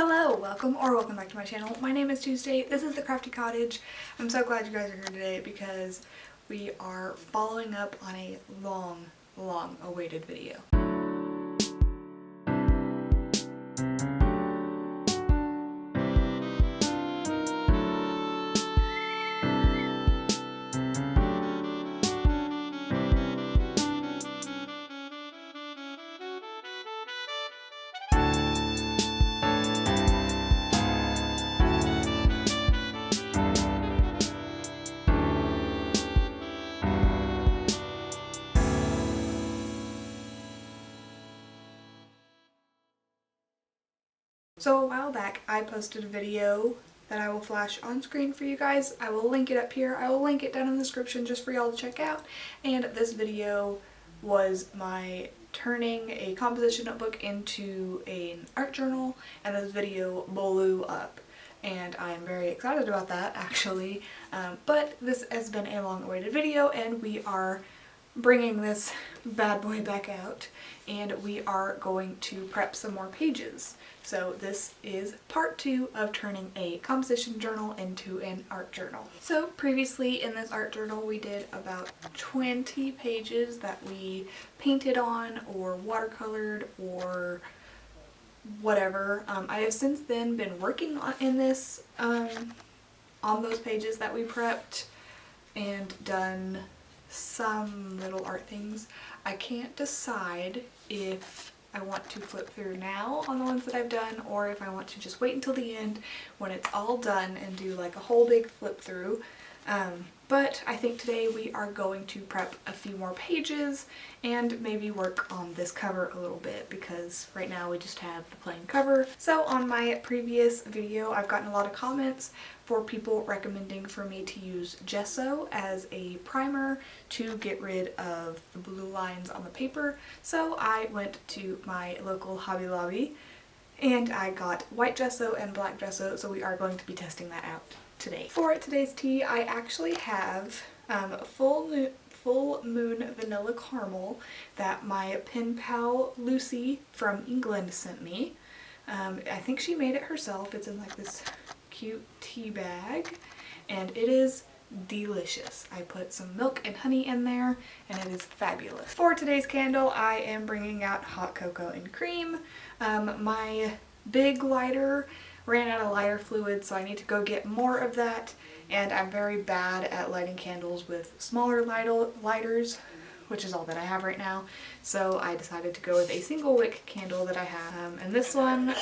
Hello, welcome back to my channel. My name is Tuesday. This is the Crafty Cottage. I'm so glad you guys are here today because we are following up on a long awaited video. So a while back I posted a video that I will flash on screen for you guys. I will link it up here. I will link it down in the description just for y'all to check out. And this video was my turning a composition notebook into an art journal, and this video blew up. And I am very excited about that actually. But this has been a long awaited video and we are bringing this bad boy back out and we are going to prep some more pages. So this is part 2 of turning a composition journal into an art journal. So previously in this art journal we did about 20 pages that we painted on or watercolored or whatever. I have since then been working on those pages that we prepped and done some little art things. I can't decide if I want to flip through now on the ones that I've done or if I want to just wait until the end when it's all done and do like a whole big flip through. But I think today we are going to prep a few more pages and maybe work on this cover a little bit because right now we just have the plain cover. So on my previous video I've gotten a lot of comments for people recommending for me to use gesso as a primer to get rid of the blue lines on the paper. So I went to my local Hobby Lobby and I got white gesso and black gesso, so we are going to be testing that out today. For today's tea I actually have full moon vanilla caramel that my pen pal Lucy from England sent me. I think she made it herself. It's in like this cute tea bag and it is delicious. I put some milk and honey in there and it is fabulous. For today's candle I am bringing out hot cocoa and cream. My big lighter ran out of lighter fluid, so I need to go get more of that, and I'm very bad at lighting candles with smaller lighters, which is all that I have right now, so I decided to go with a single wick candle that I have. And this one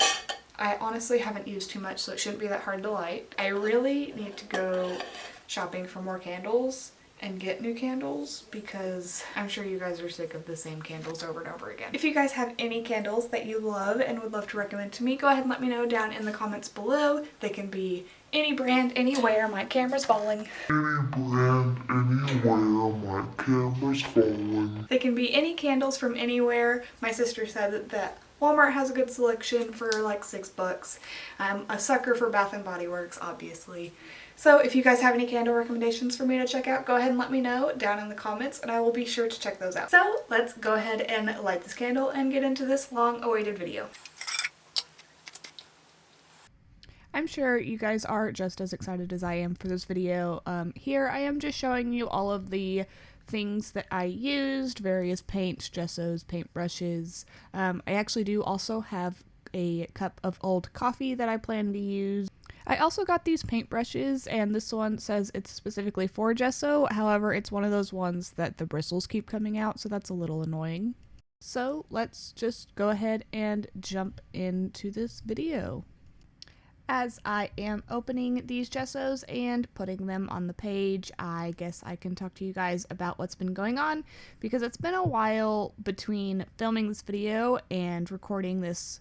I honestly haven't used too much, so it shouldn't be that hard to light. I really need to go shopping for more candles and get new candles because I'm sure you guys are sick of the same candles over and over again. If you guys have any candles that you love and would love to recommend to me, go ahead and let me know down in the comments below. They can be any brand, anywhere. My camera's falling. Any brand, anywhere. My camera's falling. They can be any candles from anywhere. My sister said that Walmart has a good selection for like $6. I'm a sucker for Bath & Body Works, obviously. So if you guys have any candle recommendations for me to check out, go ahead and let me know down in the comments and I will be sure to check those out. So let's go ahead and light this candle and get into this long awaited video. I'm sure you guys are just as excited as I am for this video. Here I am just showing you all of the things that I used, various paints, gessos, paintbrushes. I actually do also have a cup of old coffee that I plan to use. I also got these paintbrushes, and this one says it's specifically for gesso. However, it's one of those ones that the bristles keep coming out, so that's a little annoying. So let's just go ahead and jump into this video. As I am opening these gessos and putting them on the page, I guess I can talk to you guys about what's been going on because it's been a while between filming this video and recording this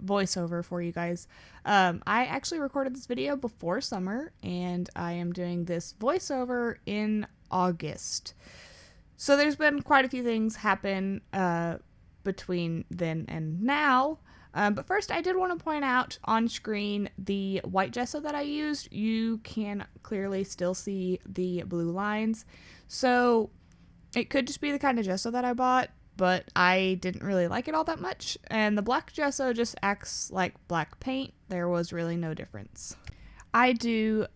voiceover for you guys. I actually recorded this video before summer and I am doing this voiceover in August. So there's been quite a few things happen between then and now. But first I did want to point out on screen the white gesso that I used. You can clearly still see the blue lines. So it could just be the kind of gesso that I bought. but I didn't really like it all that much, and the black gesso just acts like black paint. There was really no difference. I do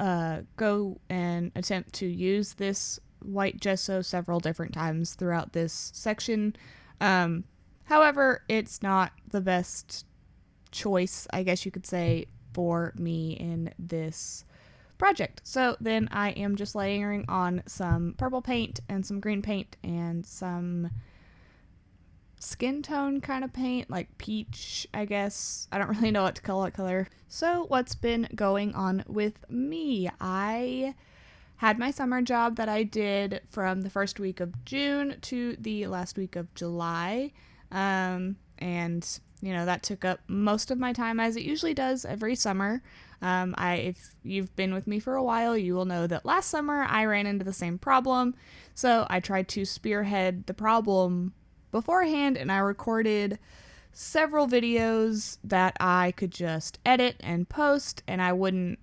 go and attempt to use this white gesso several different times throughout this section. However, it's not the best choice, I guess you could say, for me in this project. So then I am just layering on some purple paint and some green paint and some skin tone kind of paint, like peach, I guess. I don't really know what to call it color. So what's been going on with me? I had my summer job that I did from the first week of June to the last week of July. And you know, that took up most of my time, as it usually does every summer. If you've been with me for a while, you will know that last summer I ran into the same problem. So I tried to spearhead the problem beforehand, and I recorded several videos that I could just edit and post, and I wouldn't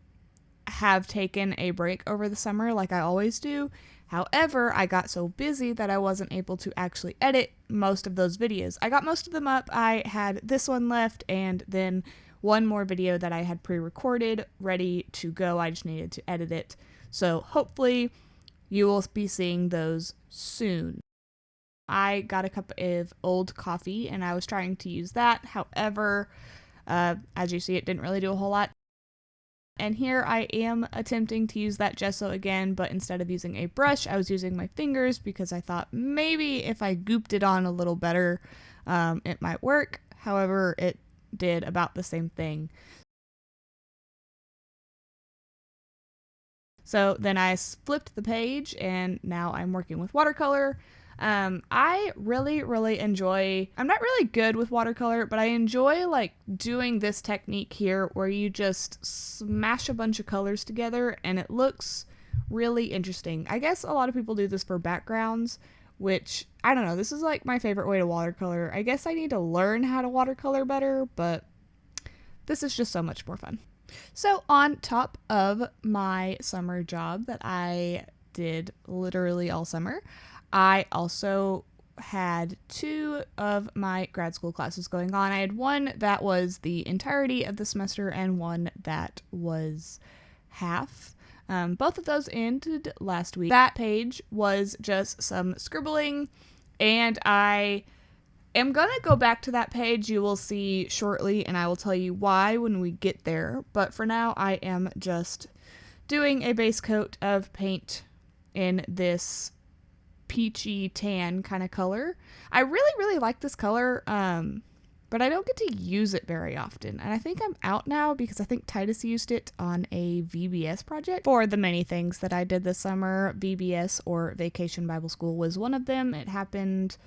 have taken a break over the summer like I always do. However, I got so busy that I wasn't able to actually edit most of those videos. I got most of them up. I had this one left and then one more video that I had pre-recorded ready to go. I just needed to edit it. So hopefully you will be seeing those soon. I got a cup of old coffee and I was trying to use that. However, as you see, it didn't really do a whole lot. And here I am attempting to use that gesso again, but instead of using a brush, I was using my fingers because I thought maybe if I gooped it on a little better, it might work. However, it did about the same thing. So then I flipped the page and now I'm working with watercolor. I really enjoy, I'm not really good with watercolor, but I enjoy like doing this technique here where you just smash a bunch of colors together and it looks really interesting. I guess a lot of people do this for backgrounds, which I don't know, this is like my favorite way to watercolor. I guess I need to learn how to watercolor better, but this is just so much more fun. So on top of my summer job that I did literally all summer, I also had 2 of my grad school classes going on. I had one that was the entirety of the semester and one that was half. Both of those ended last week. That page was just some scribbling, and I am going to go back to that page. You will see shortly, and I will tell you why when we get there. But for now, I am just doing a base coat of paint in this peachy tan kind of color. I really like this color, but I don't get to use it very often, and I think I'm out now because I think Titus used it on a VBS project. For the many things that I did this summer, VBS or Vacation Bible School was one of them. It happened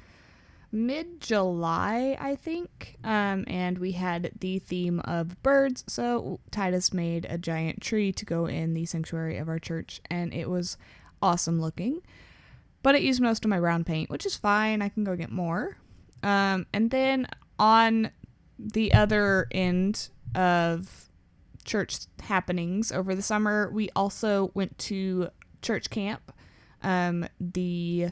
mid-July, I think, and we had the theme of birds, so Titus made a giant tree to go in the sanctuary of our church, and it was awesome looking. But it used most of my brown paint, which is fine. I can go get more. And then on the other end of church happenings over the summer, we also went to church camp. The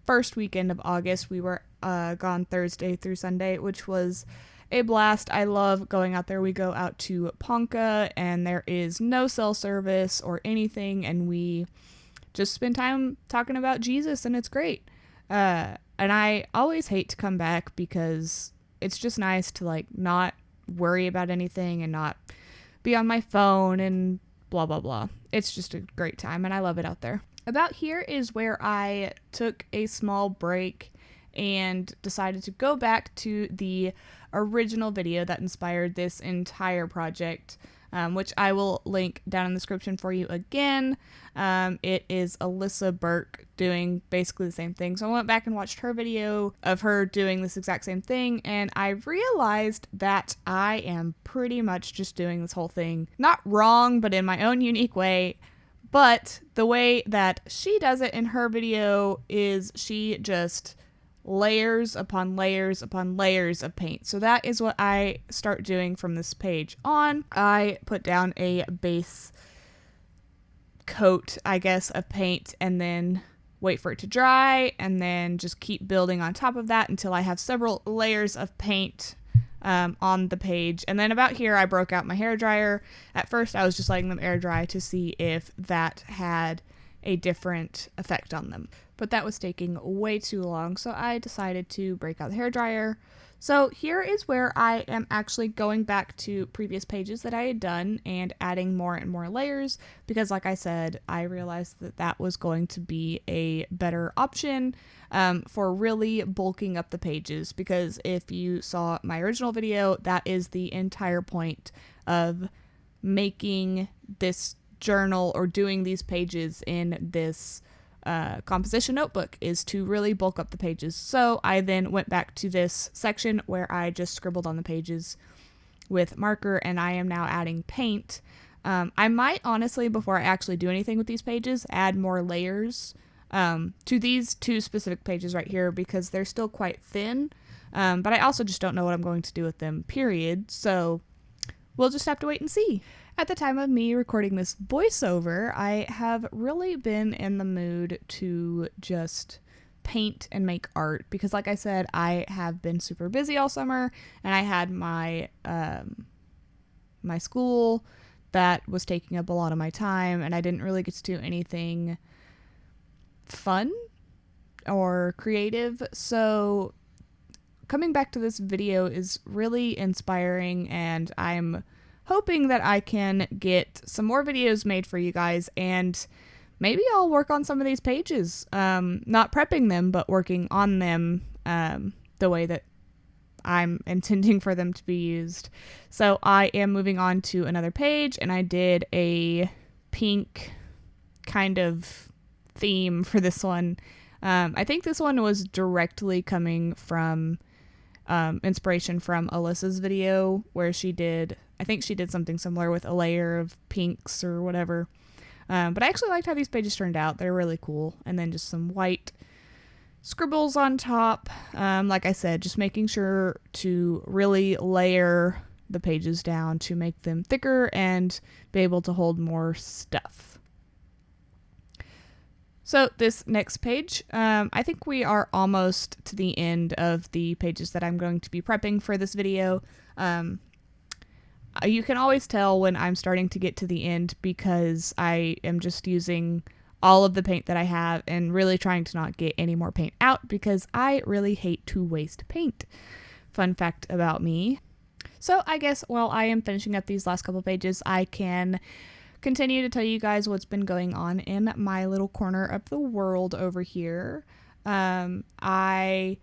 first weekend of August, we were gone Thursday through Sunday, which was a blast. I love going out there. We go out to Ponca, and there is no cell service or anything, and we just spend time talking about Jesus, and it's great. And I always hate to come back because it's just nice to like not worry about anything and not be on my phone and blah blah blah. It's just a great time, and I love it out there. About here is where I took a small break and decided to go back to the original video that inspired this entire project, which I will link down in the description for you again. It is Alisa Burke doing basically the same thing. So I went back and watched her video of her doing this exact same thing, and I realized that I am pretty much just doing this whole thing, not wrong, but in my own unique way. But the way that she does it in her video is she just layers upon layers upon layers of paint. So that is what I start doing from this page on. I put down a base coat, I guess, of paint, and then wait for it to dry, and then just keep building on top of that until I have several layers of paint on the page. And then about here, I broke out my hairdryer. At first, I was just letting them air dry to see if that had a different effect on them. But that was taking way too long, so I decided to break out the hairdryer. So here is where I am actually going back to previous pages that I had done and adding more and more layers, because like I said, I realized that that was going to be a better option for really bulking up the pages, because if you saw my original video, that is the entire point of making this journal or doing these pages in this composition notebook, is to really bulk up the pages. So I then went back to this section where I just scribbled on the pages with marker, and I am now adding paint. I might honestly, before I actually do anything with these pages, add more layers to these two specific pages right here, because they're still quite thin, but I also just don't know what I'm going to do with them, period. So we'll just have to wait and see. At the time of me recording this voiceover, I have really been in the mood to just paint and make art, because like I said, I have been super busy all summer, and I had my my school that was taking up a lot of my time, and I didn't really get to do anything fun or creative. So coming back to this video is really inspiring, and I'm hoping that I can get some more videos made for you guys, and maybe I'll work on some of these pages. Not prepping them, but working on them the way that I'm intending for them to be used. So I am moving on to another page, and I did a pink kind of theme for this one. I think this one was directly coming from inspiration from Alisa's video, where I think she did something similar with a layer of pinks or whatever. But I actually liked how these pages turned out. They're really cool. And then just some white scribbles on top. Like I said, just making sure to really layer the pages down to make them thicker and be able to hold more stuff. So this next page, I think we are almost to the end of the pages that I'm going to be prepping for this video. You can always tell when I'm starting to get to the end, because I am just using all of the paint that I have and really trying to not get any more paint out, because I really hate to waste paint. Fun fact about me. So I guess while I am finishing up these last couple pages, I can continue to tell you guys what's been going on in my little corner of the world over here. I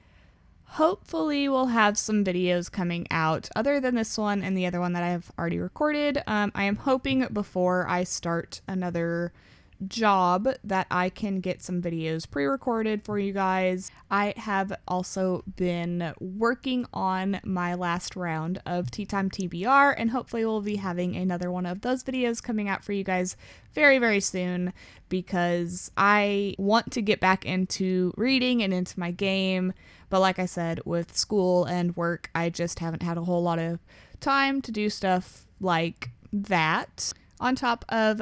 hopefully we'll have some videos coming out other than this one and the other one that I've already recorded. I am hoping before I start another job that I can get some videos pre-recorded for you guys. I have also been working on my last round of Time TBR, and hopefully we'll be having another one of those videos coming out for you guys very, very soon, because I want to get back into reading and into my game. But like I said, with school and work, I just haven't had a whole lot of time to do stuff like that. On top of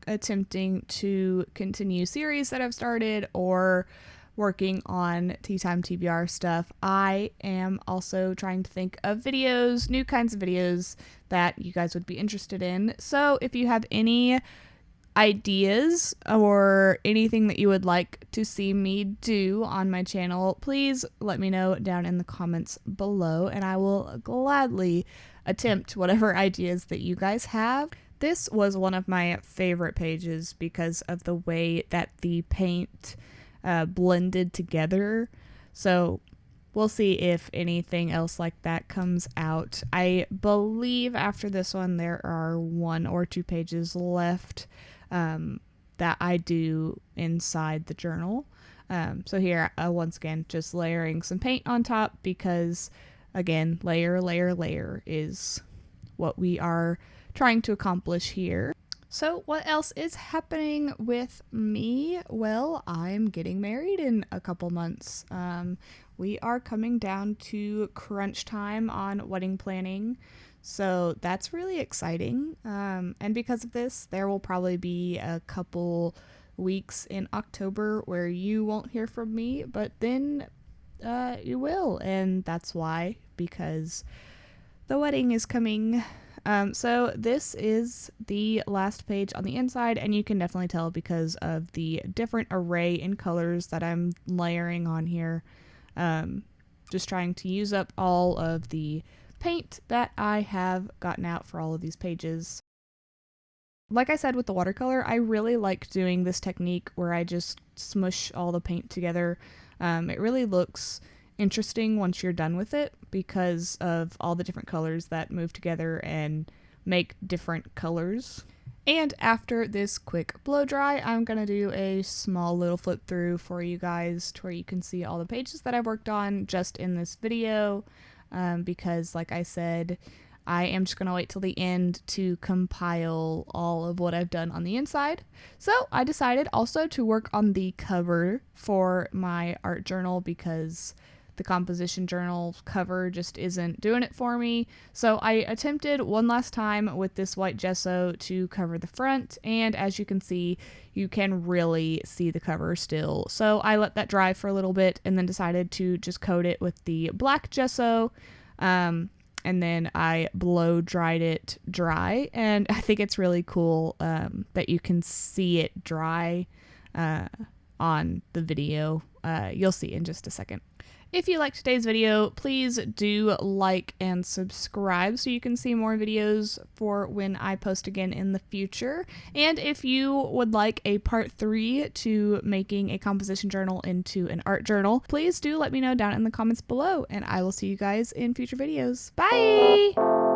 attempting to continue series that I've started or working on Time TBR stuff, I am also trying to think of videos, new kinds of videos that you guys would be interested in. So if you have any ideas or anything that you would like to see me do on my channel, please let me know down in the comments below, and I will gladly attempt whatever ideas that you guys have. This was one of my favorite pages because of the way that the paint blended together. So we'll see if anything else like that comes out. I believe after this one there are 1 or 2 pages left that I do inside the journal. So here, once again, just layering some paint on top, because again, layer, layer, layer is what we are trying to accomplish here. So what else is happening with me? Well, I'm getting married in a couple months. We are coming down to crunch time on wedding planning, so that's really exciting. And because of this, there will probably be a couple weeks in October where you won't hear from me, but then you will, and that's why, because the wedding is coming. So this is the last page on the inside, and you can definitely tell because of the different array in colors that I'm layering on here. Just trying to use up all of the paint that I have gotten out for all of these pages. Like I said with the watercolor, I really like doing this technique where I just smush all the paint together. It really looks interesting once you're done with it because of all the different colors that move together and make different colors. And after this quick blow dry, I'm going to do a small little flip through for you guys to where you can see all the pages that I've worked on just in this video, because like I said, I am just going to wait till the end to compile all of what I've done on the inside. So I decided also to work on the cover for my art journal because the composition journal cover just isn't doing it for me. So I attempted one last time with this white gesso to cover the front, and as you can see, you can really see the cover still. So I let that dry for a little bit and then decided to just coat it with the black gesso. And then I blow dried it dry, and I think it's really cool that you can see it dry on the video. You'll see in just a second. If you liked today's video, please do like and subscribe so you can see more videos for when I post again in the future. And if you would like a part 3 to making a composition journal into an art journal, please do let me know down in the comments below, and I will see you guys in future videos. Bye!